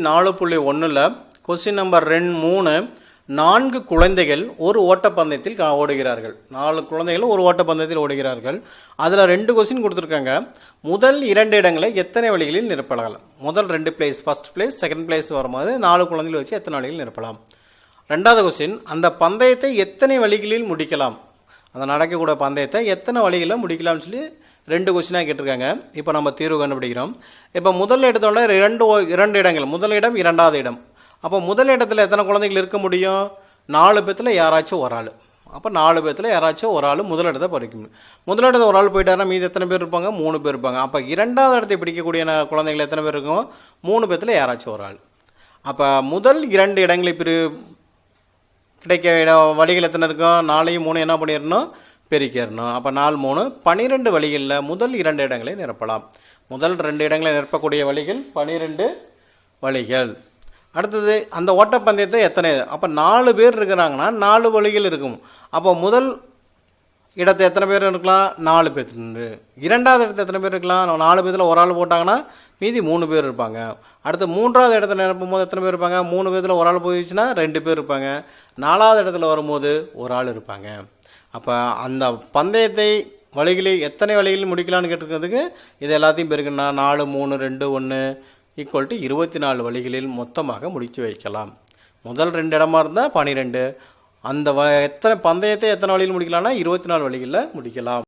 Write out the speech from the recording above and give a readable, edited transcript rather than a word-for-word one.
4.1 question number 3 4 குழந்தைகள் ஒரு ஓட்டப்பந்தயத்தில் ஓடுகிறார்கள். 4 குழந்தைகள் ஒரு ஓட்டப்பந்தயத்தில் ஓடுகிறார்கள். அதில் 2 கொஸ்டின் கொடுத்துருக்காங்க. முதல் 2 இடங்களை எத்தனை வழிகளில் நிரப்பலாம்? முதல் 2 place, first place, second place வரும்போது 4 குழந்தைகள் வச்சு எத்தனை வழிகளில் நிரப்பலாம்? ரெண்டாவது கொஸ்டின், அந்த பந்தயத்தை எத்தனை வழிகளில் முடிக்கலாம்? அந்த நடக்கக்கூடிய பந்தயத்தை எத்தனை வழிகளில் முடிக்கலாம்னு சொல்லி 2 கொஸ்டினாக கேட்டிருக்காங்க. இப்போ நம்ம தீர்வு கண்டுபிடிக்கிறோம். இப்போ முதல் இடத்தோட 2 இடங்கள், முதல் இடம், இரண்டாவது இடம். அப்போ முதல் இடத்துல எத்தனை குழந்தைகள் இருக்க முடியும்? 4 பேத்தில் யாராச்சும் ஒரு ஆள். அப்போ 4 பேத்தில் யாராச்சும் ஒரு ஆள் முதல் இடத்தை பறிக்கணும். முதல் இடத்துல ஒரு ஆள் போயிட்டாருன்னா மீது எத்தனை பேர் இருப்பாங்க? 3 பேர் இருப்பாங்க. அப்போ இரண்டாவது இடத்தை பிடிக்கக்கூடிய குழந்தைகள் எத்தனை பேர் இருக்கும்? 3 பேத்தில் யாராச்சும் ஒரு ஆள். அப்போ முதல் 2 இடங்களை கிடைக்க வழிகள் எத்தனை இருக்கும்? 4 3 என்ன பண்ணிடணும்? பெருக்கிடணும். அப்போ 4 3 12 வழிகளில் முதல் 2 இடங்களை நிரப்பலாம். முதல் 2 இடங்களை நிரப்பக்கூடிய வழிகள் 12 வழிகள். அடுத்தது, அந்த ஓட்டப்பந்தயத்தை எத்தனை? அப்போ 4 பேர் இருக்கிறாங்கன்னா 4 வழிகள் இருக்கும். அப்போ முதல் இடத்தை எத்தனை பேர் இருக்கலாம்? 4 பேர். இரண்டாவது இடத்துல எத்தனை பேர் இருக்கலாம்? 4 பேரில் ஒரு ஆள் போட்டாங்கன்னா மீதி 3 பேர் இருப்பாங்க. அடுத்து மூன்றாவது இடத்துல நிரப்பும் போது எத்தனை பேர் இருப்பாங்க? 3 பேரில் ஒரு ஆள் போயிடுச்சுன்னா 2 பேர் இருப்பாங்க. 4வது இடத்துல வரும்போது ஒரு ஆள் இருப்பாங்க. அப்போ அந்த பந்தயத்தை வழிகளில் எத்தனை வழிகளில் முடிக்கலான்னு கேட்டிருக்கிறதுக்கு இது எல்லாத்தையும் பெருக்குன்னா 4 3 2 1 = 24 வழிகளில் மொத்தமாக முடித்து வைக்கலாம். முதல் 2 இடமா இருந்தால் 12. அந்த எத்தனை பந்தயத்தை எத்தனை வழியில் முடிக்கலாம்னா 24 வழிகளில் முடிக்கலாம்.